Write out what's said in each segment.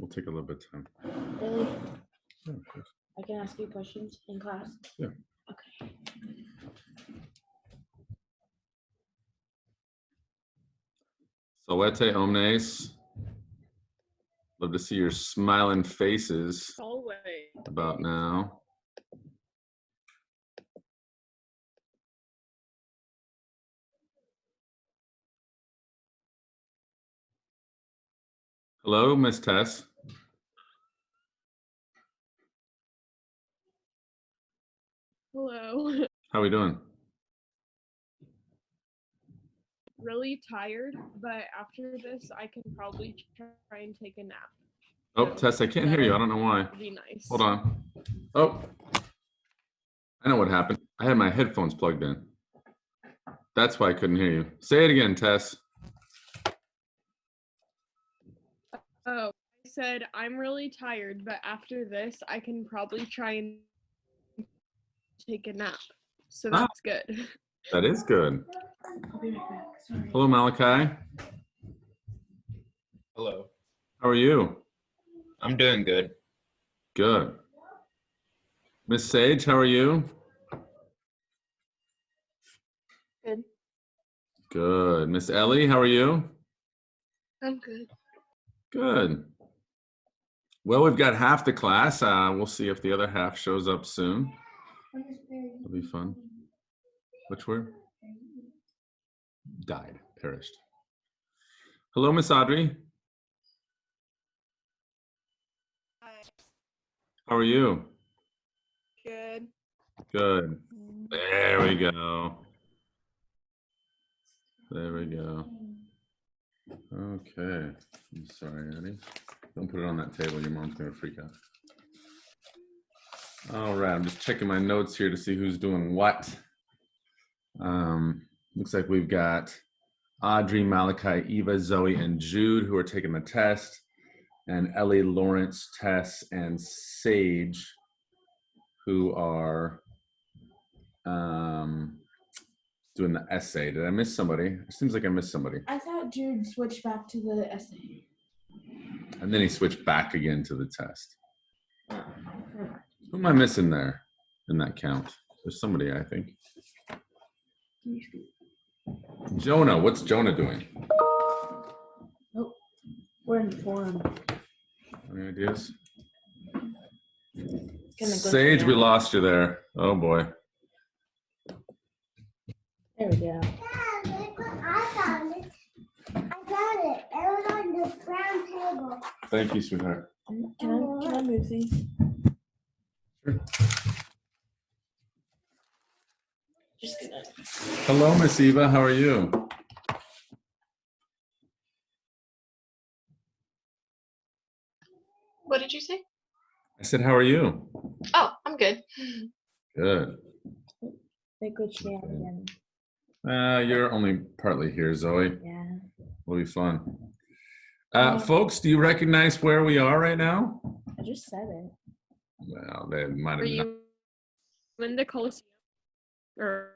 We'll take a little bit of time. Really? Yeah, of course. I can ask you questions in class? Yeah. Okay. Salete omnes. Love to see your smiling faces Always. about now. Hello, Miss Tess. Hello. How are we doing? Really tired, but after this, I can probably try and take a nap. Oh, So Tess, I can't hear you. I don't know why. that'd be nice. Hold on. Oh, I know what happened. I had my headphones plugged in. That's why I couldn't hear you. Say it again, Tess. Oh, I said I'm really tired, but after this, I can probably try and take a nap. So Ah. that's good. That is good. I'll be right back. Sorry. Hello, Malachi. Hello. How are you? I'm doing good. Good. Miss Sage, how are you? Good. Good. Miss Ellie, how are you? I'm good. Good. Well, we've got half the class. We'll see if the other half shows up soon. It'll be fun. Which word? Died, perished. Hello, Miss Audrey. Hi. How are you? Good. Good. There we go. There we go. Okay. I'm sorry, Eddie. Don't put it on that table. Your mom's going to freak out. All right. I'm just checking my notes here to see who's doing what. Looks like we've got Audrey, Malachi, Eva, Zoe, and Jude who are taking the test, and Ellie, Lawrence, Tess, and Sage who are doing the essay. Did I miss somebody? It seems like I missed somebody. I thought Jude switched back to the essay. And then he switched back again to the test. Oh, never mind. Who am I missing there in that count? There's somebody, I think. Can you speak? Jonah, what's Jonah doing? Nope. We're in the forum. Any ideas? It's gonna glitch Sage, me we out. lost you there. Oh boy. There we go. Dad, look what I found it. I found it. It was on the brown table. Thank you, sweetheart. Can I move these? Just gonna. Hello, Miss Eva. How are you? What did you say? I said, how are you? Oh, I'm good. Good. They glitched me out again. You're only partly here, Zoe. Yeah. Will be fun. Folks, do you recognize where we are right now? I just said it. Well, they might Are have not. you in the Coliseum? Or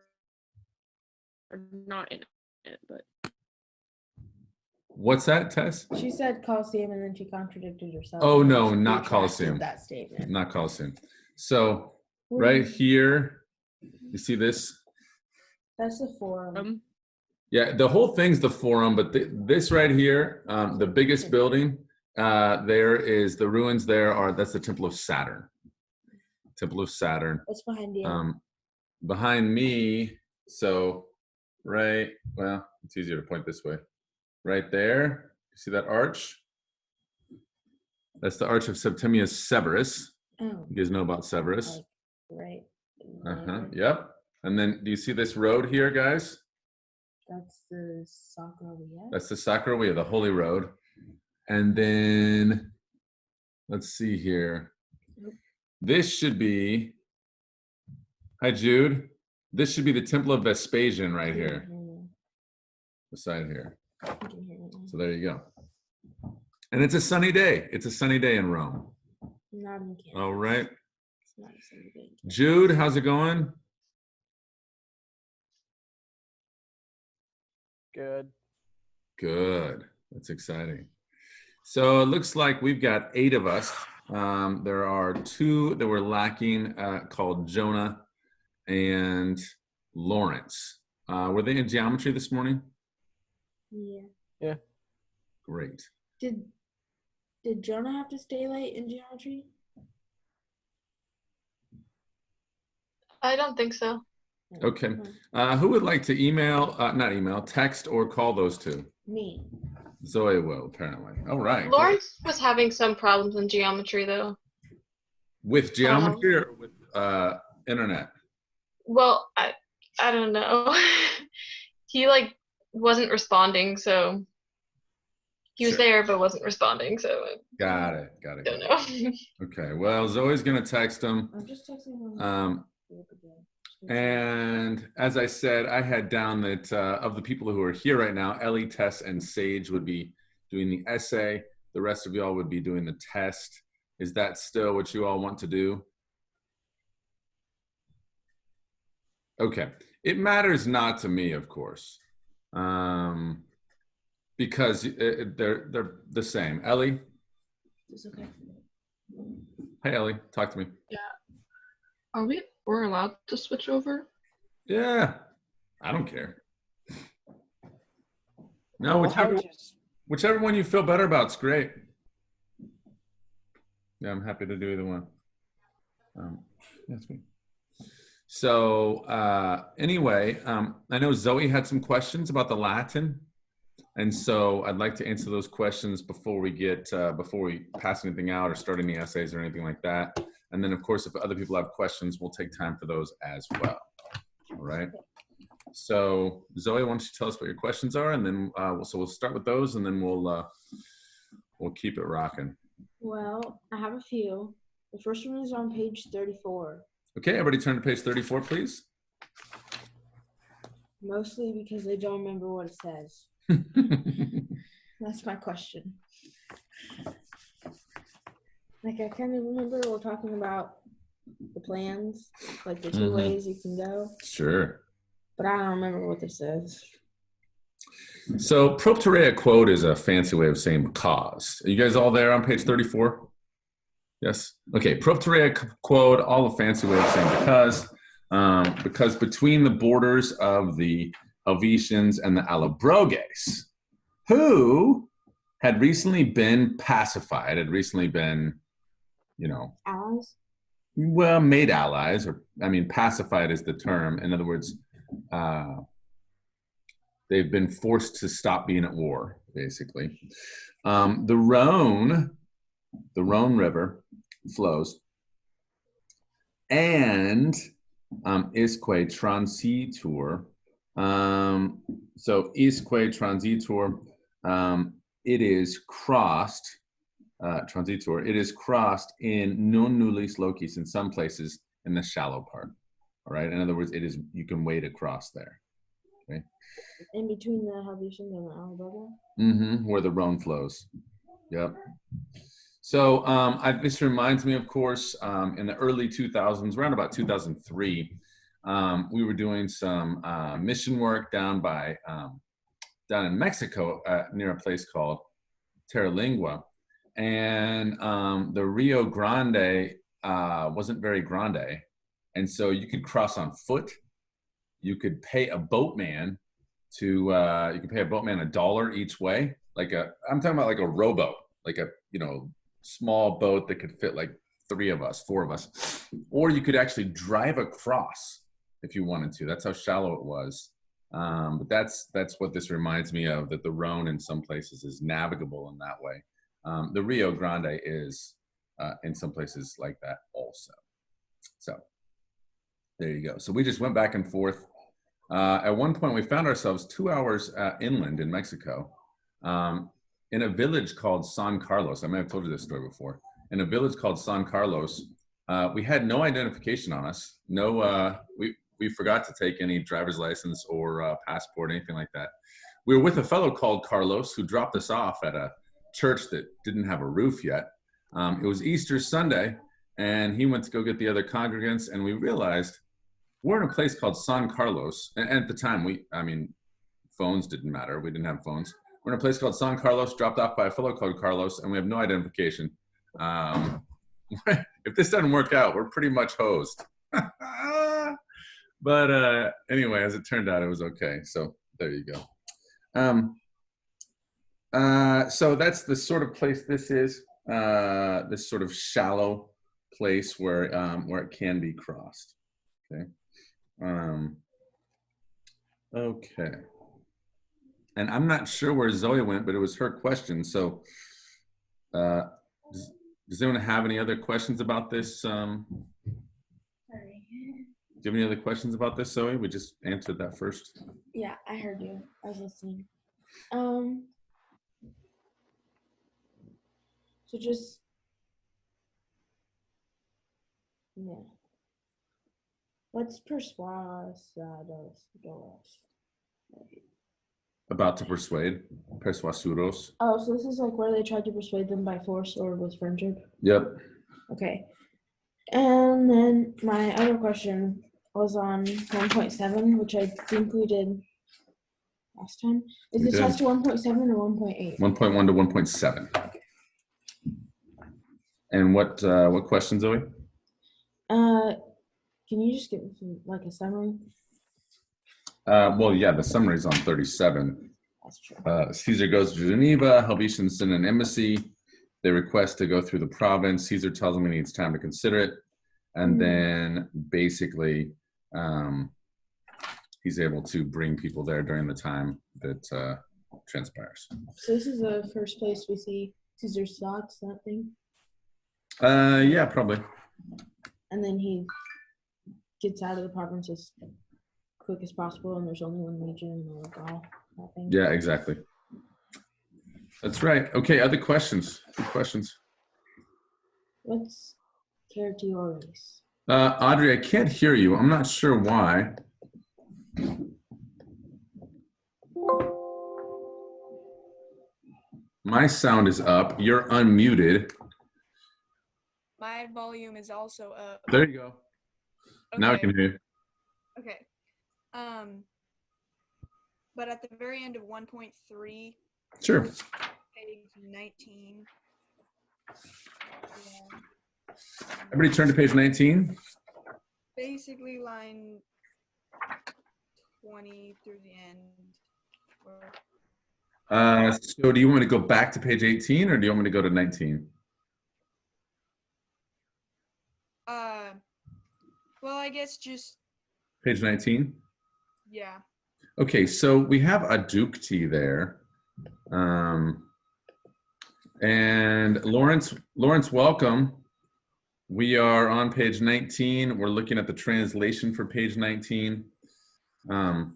not in it, but What's that, Tess? She said Coliseum and then she contradicted herself. Oh, and no, just not retracted Coliseum. That statement. Not Coliseum. So right here, you see this? That's the forum. Yeah, the whole thing's the forum, but this right here, the biggest building, there is the ruins there are, that's the Temple of Saturn. Temple of Saturn. What's behind you? Behind me, so right, well, it's easier to point this way. Right there, you see that arch? That's the Arch of Septimius Severus. Oh, You guys know about Severus? right. Uh-huh, yep. And then do you see this road here, guys? That's the Sacravia. That's the Sacravia, the Holy Road. And then, let's see here. This should be, hi Jude. This should be the Temple of Vespasian right here, beside here. So there you go. And it's a sunny day. It's a sunny day in Rome. Not in Kansas. All right. It's not a sunny day in Kansas. Jude, how's it going? Good. Good. That's exciting. So it looks like we've got 8 of us. There are 2 that were lacking, called Jonah and Lawrence. Were they in geometry this morning? Yeah. Great. Did Jonah have to stay late in geometry? I don't think so. No. Okay. Oh, Who would like to not email, text, or call those 2? me. Zoe will, apparently. All right. Lawrence was having some problems in geometry though. With geometry or with internet? Well, I don't know. He like wasn't responding, so he was Sure. there but wasn't responding, so I Got it. don't know. Okay. Well, Zoe's gonna text him. I'm just texting him. Look again. And as I said, I had down that of the people who are here right now, Ellie, Tess, and Sage would be doing the essay. The rest of y'all would be doing the test. Is that still what you all want to do? Okay. It matters not to me, of course, because they're the same. Ellie? It's okay. Hey, Ellie, talk to me. We're allowed to switch over? Yeah, I don't care. No, whichever one you feel better about is great. Yeah, I'm happy to do either one. That's me. So anyway, I know Zoe had some questions about the Latin, and so I'd like to answer those questions before we pass anything out or start any essays or anything like that. And then, of course, if other people have questions, we'll take time for those as well. All right. So Zoe, why don't you tell us what your questions are, and then we'll start with those, and then we'll keep it rocking. Well, I have a few. The first one is on page 34. Okay, everybody turn to page 34, please. Mostly because I don't remember what it says. That's my question. Like, I kind of remember we're talking about the plans, like the 2 ways you can go, Sure. but I don't remember what this says. So propterea quote is a fancy way of saying because. Are you guys all there on page 34? Yes. Okay. Propterea quote, all a fancy way of saying because between the borders of the Helvetians and the Allobroges, who had recently been pacified, Allies? well, made allies, or pacified is the term. In other words, they've been forced to stop being at war, basically. The Rhone River flows, and isque transitur. So isque transitur, it is crossed. Transitor, it is crossed in non nullis locis, in some places in the shallow part. All right. In other words, you can wade across there. Okay. In between the Helvetians and the Allobroges? Where the Rhone flows. Yep. So this reminds me, of course, in the early 2000s, around about 2003, we were doing some mission work down in Mexico near a place called Terralingua. And the Rio Grande wasn't very grande. And so you could cross on foot. You could pay a boatman $1 each way. I'm talking about like a rowboat, like a, small boat that could fit like 4 of us. Or you could actually drive across if you wanted to. That's how shallow it was. But that's what this reminds me of, that the Rhone in some places is navigable in that way. The Rio Grande is in some places like that also. So there you go. So we just went back and forth. At one point, we found ourselves 2 hours inland in Mexico, in a village called San Carlos. I may have told you this story before. In a village called San Carlos, we had no identification on us. We forgot to take any driver's license or passport, anything like that. We were with a fellow called Carlos who dropped us off at a church that didn't have a roof yet. It was Easter Sunday, and he went to go get the other congregants, and we realized we're in a place called San Carlos. And at the time, phones didn't matter. We didn't have phones. We're in a place called San Carlos, dropped off by a fellow called Carlos, and we have no identification. If this doesn't work out, we're pretty much hosed. But anyway, as it turned out, it was okay. So there you go. So that's the sort of place this is. This sort of shallow place where it can be crossed. Okay. Okay. And I'm not sure where Zoe went, but it was her question. So does anyone have any other questions about this? Sorry. Do you have any other questions about this, Zoe? We just answered that first. Yeah, I heard you. I was listening. So just yeah. What's persuasados? About to persuade, persuasuros. Oh, so this is like where they tried to persuade them by force or with friendship. Yep. Okay. And then my other question was on 1.7, which I think we did last time. Is We the did. test 1.7 or 1.8? 1.1 to 1.7. And what questions, Zoe? Can you just give me like a summary? Well, yeah, the summary's on 37. That's true. Caesar goes to Geneva. Helvetians send an embassy. They request to go through the province. Caesar tells them he needs time to consider it. And then basically he's able to bring people there during the time that transpires. So this is the first place we see Caesar's thoughts, that thing. Yeah, probably. And then he gets out of the province as quick as possible, and there's only one legion in the Gaul, that thing. Yeah, exactly. That's right. Okay, other questions? Good questions. What's Tertiores? Audrey, I can't hear you. I'm not sure why. My sound is up. You're unmuted. My volume is also up. There you go. Now I can hear you. Okay. But at the very end of 1.3, Sure. page 19. Yeah. Everybody turn to page 19. Basically line 20 through the end. So do you want me to go back to page 18 or do you want me to go to 19? Well, I guess just, Page 19? yeah. Okay, so we have adducti there. And Lawrence, welcome. We are on page 19. We're looking at the translation for page 19. How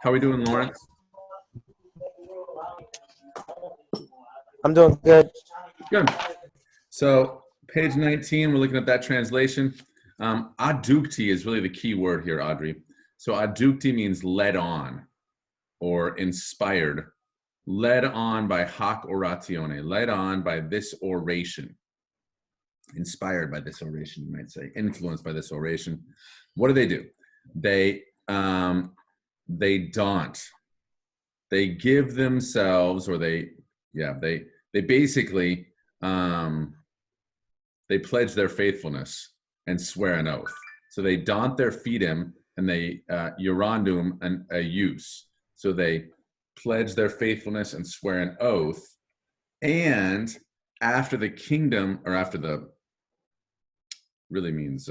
are we doing, Lawrence? I'm doing good. Good. So page 19, we're looking at that translation. Adducti is really the key word here, Audrey. So adducti means led on or inspired. Led on by hoc oratione, led on by this oration. Inspired by this oration, you might say. Influenced by this oration. What do? They daunt. They give themselves, or they basically they pledge their faithfulness and swear an oath. So they daunt their fidem and they jurandum and a use. So they pledge their faithfulness and swear an oath. And after the kingdom, or after the, really means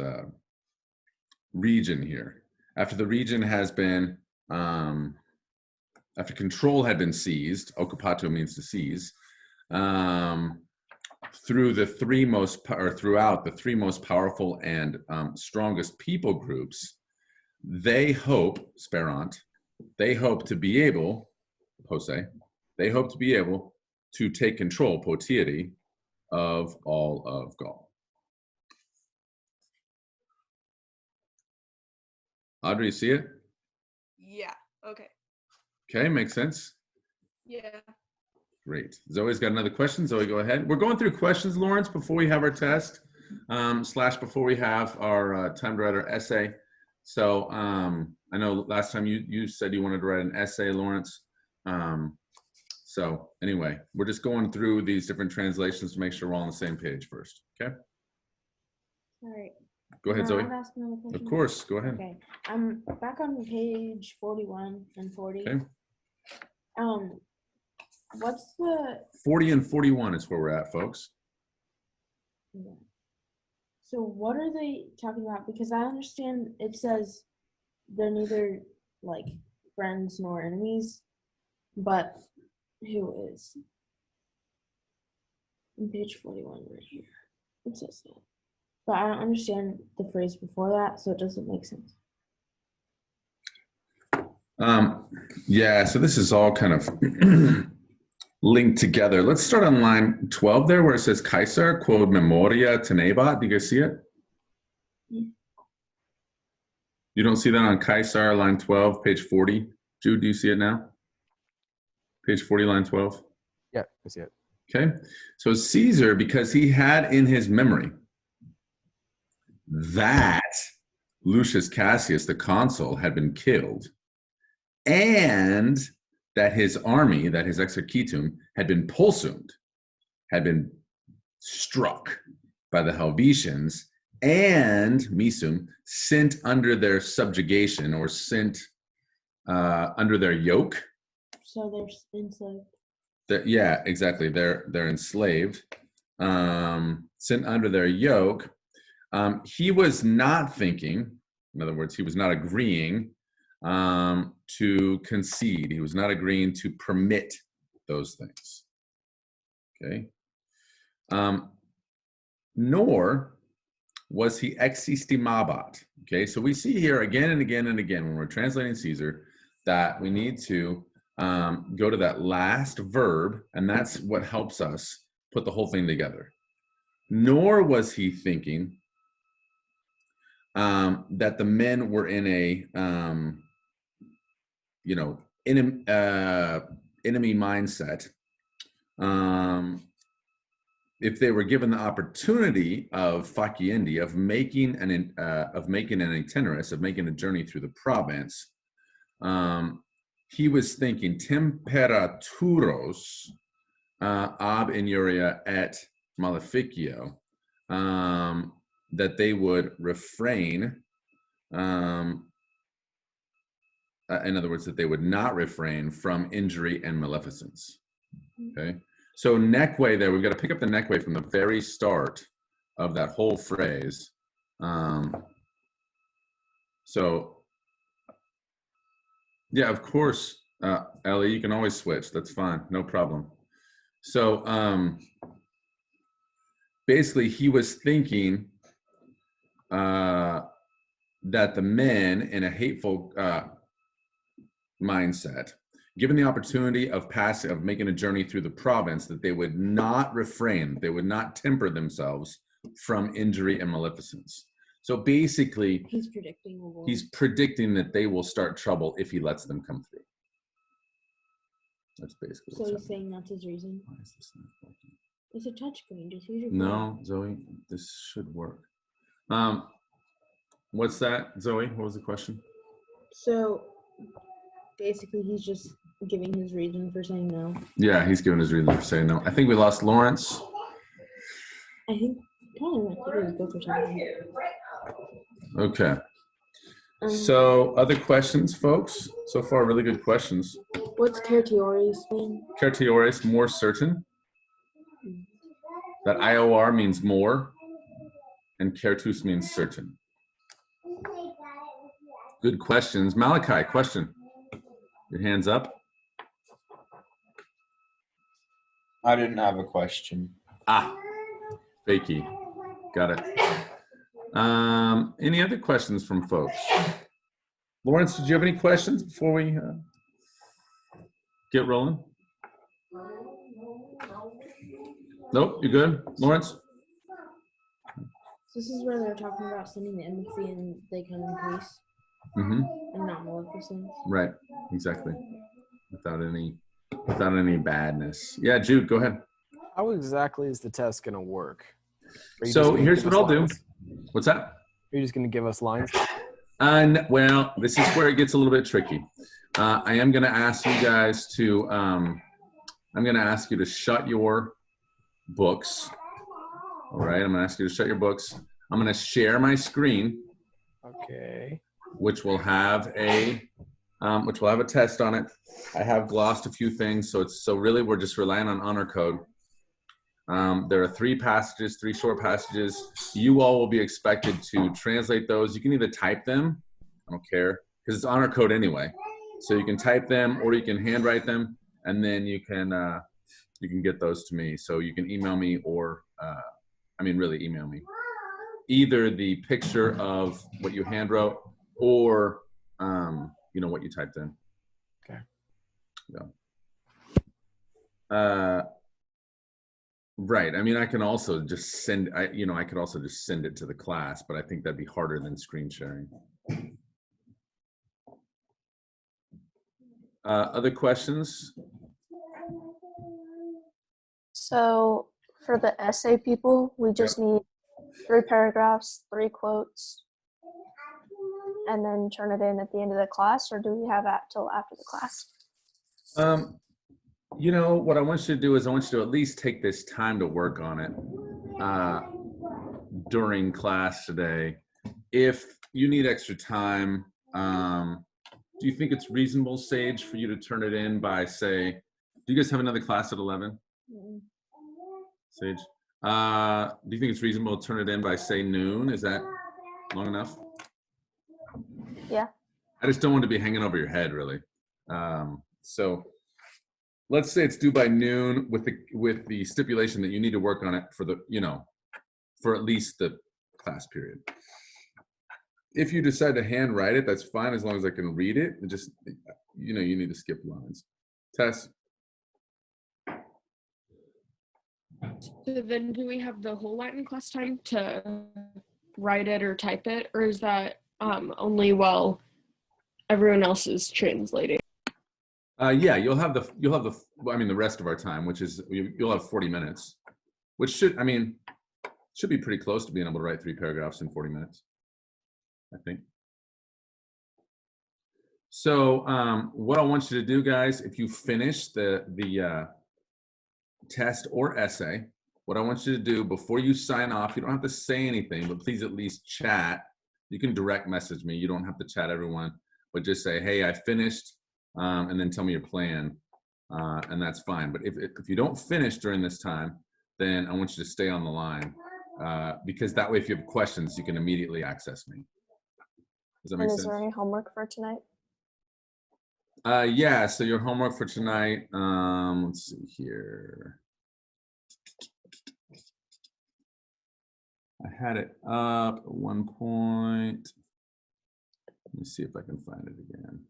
region here. After the region has been, after control had been seized, occupato means to seize, throughout the three most powerful and strongest people groups, they hope, sperant, they hope to be able, posse, they hope to be able to take control, potieri, of all of Gaul. Audrey, you see it? Yeah. Okay. Okay, makes sense. Yeah. Great. Zoe's got another question. Zoe, go ahead. We're going through questions, Lawrence, before we have our test, / before we have our time to write our essay. So I know last time you said you wanted to write an essay, Lawrence. So anyway, we're just going through these different translations to make sure we're all on the same page first. Okay. All right. Go ahead, Am I Zoe. allowed to ask another question? Of course. Go ahead. Okay. I'm back on page 41 and 40. Okay. What's the 40 and 41 is where we're at, folks. yeah. So what are they talking about? Because I understand it says they're neither like friends nor enemies, but who is? On page 41 right here. It says that. But I don't understand the phrase before that, so it doesn't make sense. Yeah, so this is all kind of linked together. Let's start on line 12 there where it says Caesar quod memoria tenebat. Do you guys see it? Yeah. You don't see that on Caesar, line 12, page 40? Jude, do you see it now? Page 40, line 12? Yeah, I see it. Okay, so Caesar, because he had in his memory that Lucius Cassius, the consul, had been killed, and that his army, that his exercitum, had been pulsumed, had been struck by the Helvetians, and misum, sent under their subjugation or sent under their yoke. So they're enslaved. Yeah, exactly. They're enslaved, sent under their yoke. He was not thinking, in other words, he was not agreeing to concede. He was not agreeing to permit those things. Okay. Nor was he existimabat. Okay, so we see here again and again and again when we're translating Caesar that we need to go to that last verb, and that's what helps us put the whole thing together. Nor was he thinking that the men were in a enemy mindset. If they were given the opportunity of faciendi, of making an itinerus, of making a journey through the province, he was thinking temperaturos ab inuria et maleficio, that they would refrain, in other words, that they would not refrain from injury and maleficence. Okay, so neque there, we've got to pick up the neque from the very start of that whole phrase. So, yeah, of course, Ellie, you can always switch. That's fine, no problem. So basically, he was thinking that the men in a hateful mindset, given the opportunity of making a journey through the province, that they would not refrain, they would not temper themselves from injury and maleficence. So basically, He's predicting a war. he's predicting that they will start trouble if he lets them come through. That's basically So what's he's happening. saying that's his reason. Why is this not working? It's a touchscreen. Just use your phone. No, Zoe, this should work. What's that, Zoe? What was the question? So basically, he's just giving his reason for saying no. Yeah, he's giving his reason for saying no. I think we lost Lawrence. I think probably went through his book or something. Okay. So other questions, folks? So far, really good questions. What's Cartiores mean? Certiores, more certain. That IOR means more, and certus means certain. Good questions. Malachi, question. Your hand's up. I didn't have a question. Ah, fakey. Got it. Any other questions from folks? Lawrence, did you have any questions before we get rolling? Nope, you good, Lawrence? This is where they're talking about sending the embassy and they come in peace Mm-hmm. and not maleficence. Right, exactly. Without any badness. Yeah, Jude, go ahead. How exactly is the test going to work? Are you just So gonna here's give what us I'll do. lines? What's that? Are you just going to give us lines? And well, this is where it gets a little bit tricky. I am going to ask you guys to I'm going to ask you to shut your books. All right, I'm going to ask you to shut your books. I'm going to share my screen, Okay. which will have a test on it. I have glossed a few things, so really we're just relying on honor code. There are 3 passages, 3 short passages. You all will be expected to translate those. You can either type them, I don't care, because it's honor code anyway. So you can type them or you can handwrite them, and then you can get those to me. So you can email me or, really email me. Either the picture of what you hand wrote or, what you typed in. Okay. Yeah. Right. I mean, I can also just send, I could also just send it to the class, but I think that'd be harder than screen sharing. Other questions? So for the essay people, we just need 3 paragraphs, 3 quotes, and then turn it in at the end of the class, or do we have that till after the class? What I want you to do is I want you to at least take this time to work on it during class today. If you need extra time, do you think it's reasonable, Sage, for you to turn it in by, say, do you guys have another class at 11? Sage? Do you think it's reasonable to turn it in by, say, noon? Is that long enough? Yeah. I just don't want to be hanging over your head, really. So let's say it's due by noon with the stipulation that you need to work on it for at least the class period. If you decide to handwrite it, that's fine as long as I can read it. It just, you need to skip lines. Tess? So then do we have the whole Latin class time to write it or type it, or is that only while everyone else is translating? Yeah, you'll have the rest of our time, which is you'll have 40 minutes, which should be pretty close to being able to write 3 paragraphs in 40 minutes, I think. So what I want you to do, guys, if you finish the test or essay, what I want you to do before you sign off, you don't have to say anything, but please at least chat. You can direct message me. You don't have to chat everyone, but just say, hey, I finished, and then tell me your plan, and that's fine. But if you don't finish during this time, then I want you to stay on the line, because that way if you have questions, you can immediately access me. Does that make sense? Is there any homework for tonight? Yeah, so your homework for tonight, let's see here. I had it up at one point. Let me see if I can find it again.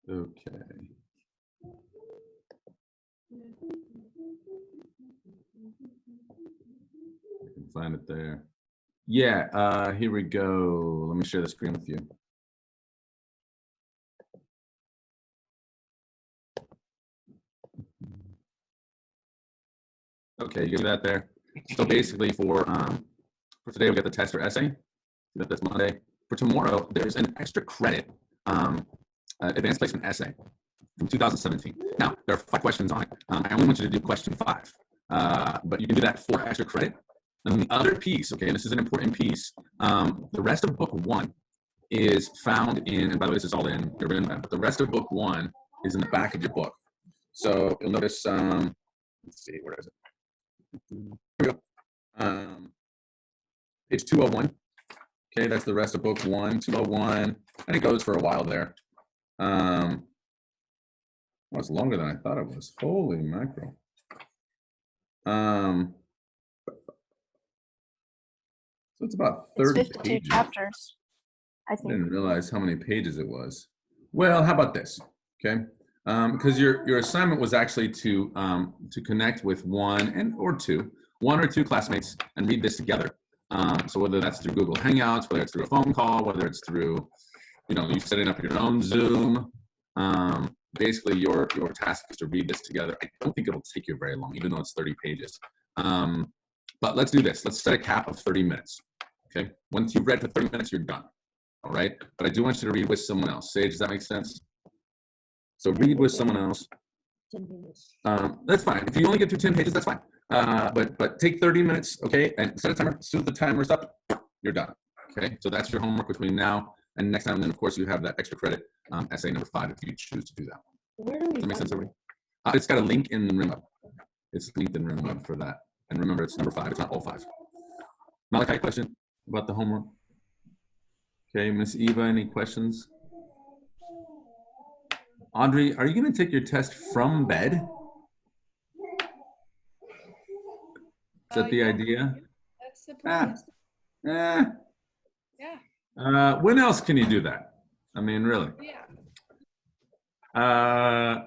Okay. I can find it there. Yeah, here we go. Let me share the screen with you. Okay, you get that there. So basically for today, we got the test or essay. That's Monday. For tomorrow, there's an extra credit advanced placement essay from 2017. Now, there are 5 questions on it. I only want you to do question 5, but you can do that for extra credit. And the other piece, okay, and this is an important piece, the rest of book 1 is found in, and by the way, this is all in your written map, but the rest of book 1 is in the back of your book. So you'll notice, let's see, where is it? Here we go. Page 201. Okay, that's the rest of book 1, 201, and it goes for a while there. Well, it's longer than I thought it was. Holy mackerel. So it's about 30 It's 52 pages. chapters, I I think. didn't realize how many pages it was. Well, how about this? Okay, because your assignment was actually to connect with one or two classmates and read this together. So whether that's through Google Hangouts, whether it's through a phone call, whether it's through, you setting up your own Zoom. Basically, your task is to read this together. I don't think it'll take you very long, even though it's 30 pages. But let's do this. Let's set a cap of 30 minutes. Okay. Once you've read for 30 minutes, you're done. All right. But I do want you to read with someone else. Sage, does that make sense? So read with someone else. 10 pages. That's fine. If you only get through 10 pages, that's fine. But take 30 minutes, okay, and set a timer. As soon as the timer's up, you're done. Okay, so that's your homework between now and next time. And then, of course, you have that extra credit essay number 5 if you choose to do that. Where do we Does that make find sense, everybody? It's got a link in RimWeb. It's linked in RimWeb for that. And remember, it's number 5. It's not all 5. Malachi, question about the homework? Okay, Miss Eva, any questions? Audrey, are you going to take your test from bed? Is that the Yeah. idea? That's the Ah. plan. Yeah. When else can you do that? I mean, really? Yeah.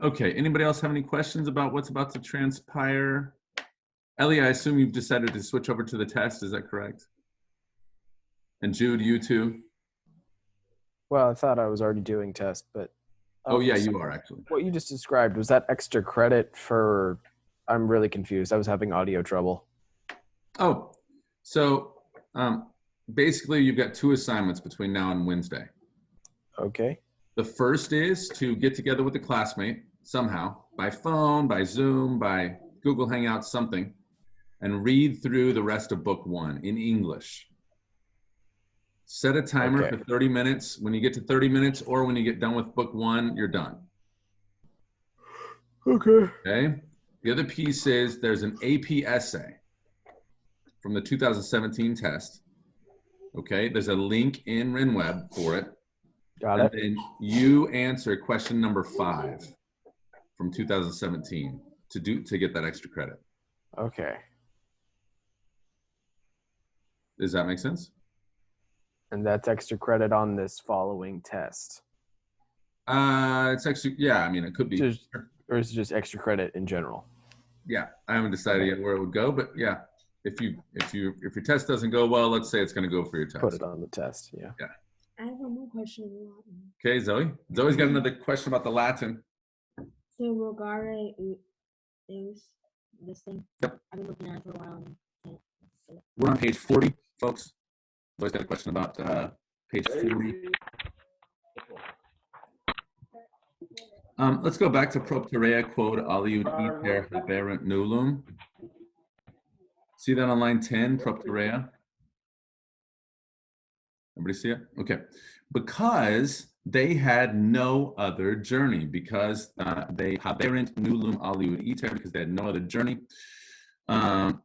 Okay, anybody else have any questions about what's about to transpire? Ellie, I assume you've decided to switch over to the test, is that correct? And Jude, you too? Well, I thought I was already doing test, but Oh yeah, so you are actually. what you just described, was that extra credit for? I'm really confused. I was having audio trouble. Oh, so basically you've got 2 assignments between now and Wednesday. Okay. The first is to get together with a classmate somehow, by phone, by Zoom, by Google Hangouts, something, and read through the rest of book 1 in English. Set a timer Okay. for 30 minutes. When you get to 30 minutes or when you get done with book 1, you're done. Okay. Okay? The other piece is there's an AP essay from the 2017 test. Okay? There's a link in RenWeb for it. Got And it. then you answer question number 5 from 2017 to get that extra credit. Okay. Does that make sense? And that's extra credit on this following test. It's actually, yeah, I mean, it could be. Just, or is it just extra credit in general? Yeah, I haven't decided yet where it would go, but yeah, if your test doesn't go well, let's say it's going to go for your test. Put it on the test. Yeah. I have one more question in Latin. Okay, Zoe. Zoe's got another question about the Latin. So rogare is this thing. Yep. I've been looking at it for a while. And We're on page 40, folks. Zoe's got a question about page 40. Let's go back to propterea quod aliud iter haberent nullum. See that on line 10, propterea? Everybody see it? Okay. Because they had no other journey, because they haberent nullum aliud iter, because they had no other journey, that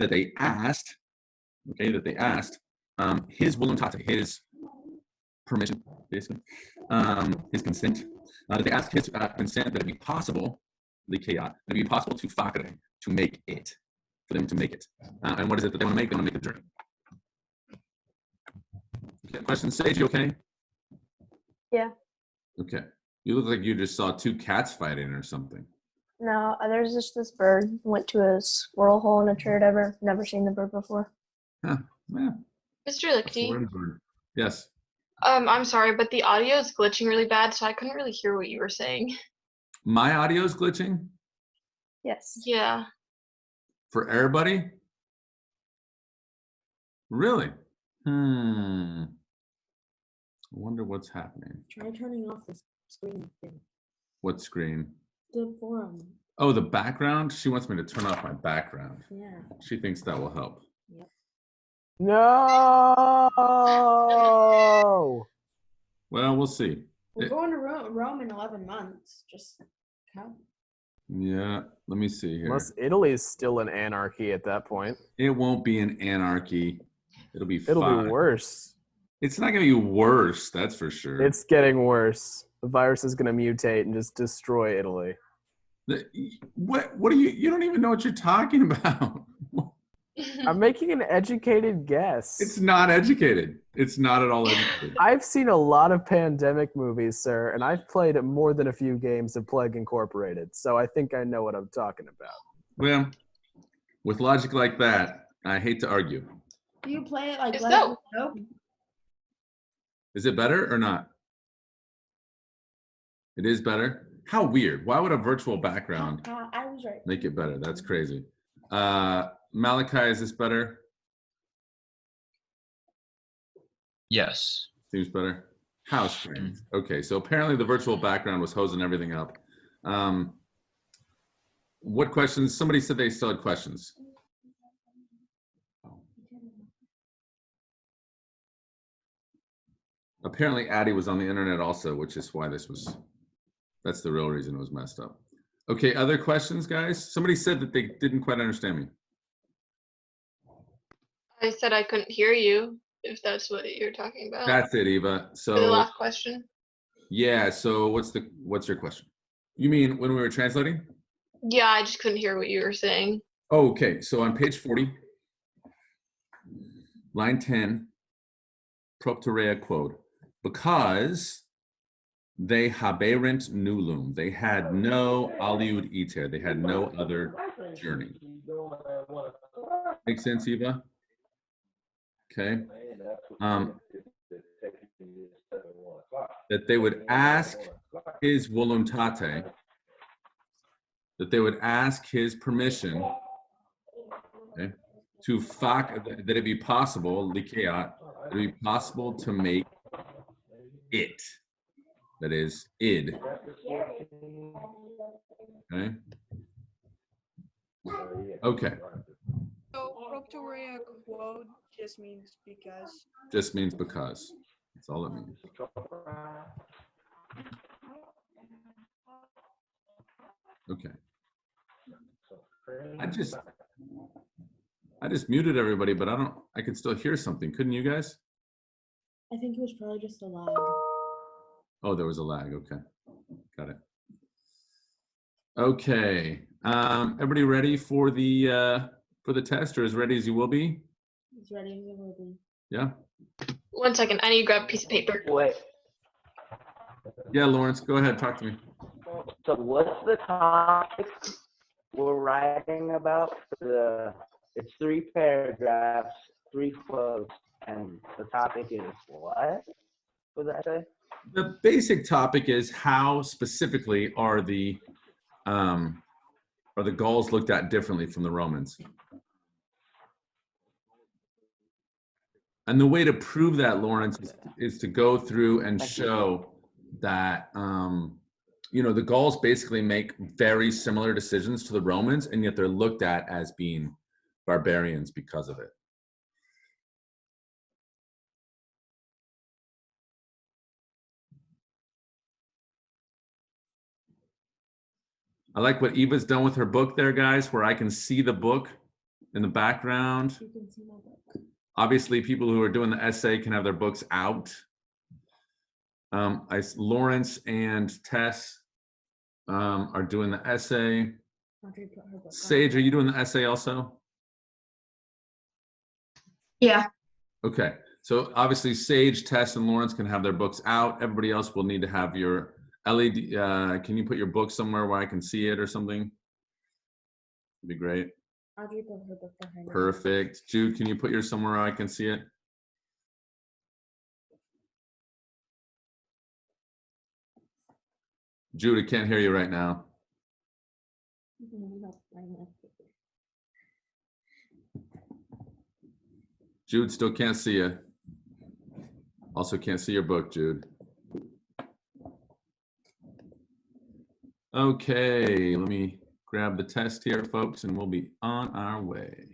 they asked, his voluntate, his permission, basically, his consent, that they asked his consent that it be possible, that it be possible to facere, to make it, for them to make it. And what is it that they want to make? They want to make the journey. Okay, question, Sage, you okay? Yeah. Okay. You look like you just saw 2 cats fighting or something. No, there's just this bird went to a squirrel hole in a tree or whatever. Never seen the bird before. Huh. Yeah. Mr. Lichty, Yes. I'm sorry, but the audio is glitching really bad, so I couldn't really hear what you were saying. My audio's glitching Yes. Yeah. for everybody? Really? I wonder what's happening. try turning off this screen thing. What screen? The forum. Oh, the background? She wants me to turn off my background. Yeah. She thinks that will help. No. Well, we'll see. We're going to Rome in 11 months. Just come. Yeah, let me see here. Unless Italy's still in anarchy at that point. It won't be an anarchy. It'll be It'll fine. be worse. It's not going to be worse, that's for sure. It's getting worse. The virus is going to mutate and just destroy Italy. What are you don't even know what you're talking about. I'm making an educated guess. It's not educated. It's not at all educated. I've seen a lot of pandemic movies, sir, and I've played more than a few games of Plague Incorporated, so I think I know what I'm talking about. Well, with logic like that, I hate to argue. Do you play it like It's Let dope. It Go? Is it better or not? It is better? How weird. Why would a virtual background I was right. make it better? That's crazy. Malachi, is this better? Yes. Seems better. House screen. Okay, so apparently the virtual background was hosing everything up. What questions? Somebody said they still had questions. Apparently Addie was on the internet also, which is why that's the real reason it was messed up. Okay, other questions, guys? Somebody said that they didn't quite understand me. I said I couldn't hear you, if that's what you're talking about. That's it, Eva. For the So last question. yeah, so what's your question? You mean when we were translating? Yeah, I just couldn't hear what you were saying. Oh, okay, so on page 40, line 10, propterea quod, because they haberent nullum, they had no aliud iter, they had no other journey. Make sense, Eva? Okay. That they would ask his voluntate, that they would ask his permission, okay, to that it be possible, likeat, that it be possible to make it, that is, id. Okay. Okay. So propterea quod just means because. Just means because. That's all it means. Okay. I just muted everybody, but I can still hear something. Couldn't you guys? I think it was probably just a lag. Oh, there was a lag. Okay. Got it. Okay. Everybody ready for the test, or as ready as you will be? It's ready as it will be. Yeah. 1 second, I need to grab a piece of paper. Wait, Yeah, Lawrence, go ahead. Talk to me. so what's the topic we're writing about? It's 3 paragraphs, 3 quotes, and the topic is what? What did I say? The basic topic is how specifically are the Gauls looked at differently from the Romans? And the way to prove that, Lawrence, is to go through and show that, the Gauls basically make very similar decisions to the Romans, and yet they're looked at as being barbarians because of it. I like what Eva's done with her book there, guys, where I can see the book in the background. You can see my book. Obviously, people who are doing the essay can have their books out. Lawrence and Tess are doing the essay. Audrey put her book on. Sage, are you doing the essay also? Yeah. Okay, so obviously Sage, Tess, and Lawrence can have their books out. Everybody else will need to have your LED. Can you put your book somewhere where I can see it or something? That'd be great. Audrey put her book behind her. Perfect. Jude, can you put yours somewhere where I can see it? Jude, I can't hear you right now. Jude, still can't see you. Also can't see your book, Jude. Okay, let me grab the test here, folks, and we'll be on our way.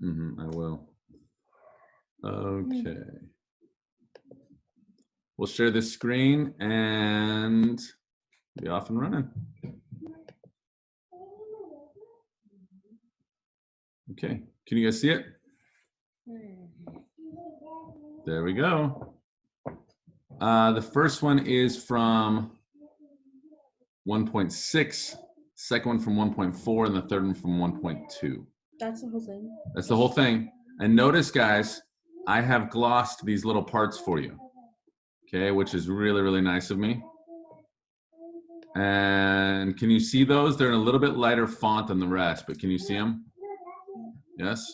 I will. Okay. We'll share this screen and be off and running. Okay, can you guys see it? There we go. The first one is from 1.6, second one from 1.4, and the third one from 1.2. That's the whole thing. That's the whole thing. And notice, guys, I have glossed these little parts for you, okay, which is really, really nice of me. And can you see those? They're in a little bit lighter font than the rest, but can you see them? Yes?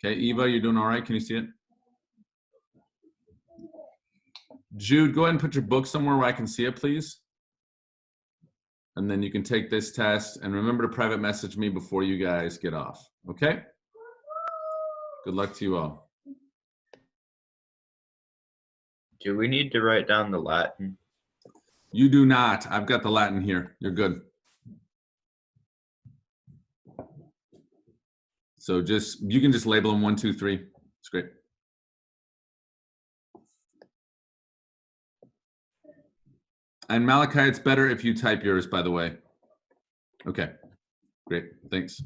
Okay, Eva, you're doing all right? Can you see it? Jude, go ahead and put your book somewhere where I can see it, please. And then you can take this test. And remember to private message me before you guys get off, okay? Good luck to you all. Do we need to write down the Latin? You do not. I've got the Latin here. You're good. So you can just label them 1, 2, 3. It's great. And Malachi, it's better if you type yours, by the way. Okay, great. Thanks.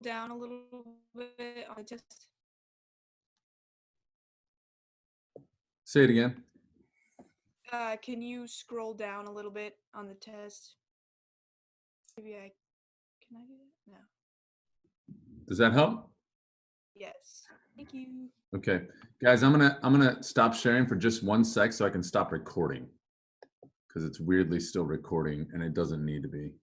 down a little bit on the test? Say it again. Can you scroll down a little bit on the test? Maybe can I do that? No. Does that help? Yes. Thank you. Okay, guys, I'm gonna stop sharing for just 1 sec so I can stop recording because it's weirdly still recording and it doesn't need to be.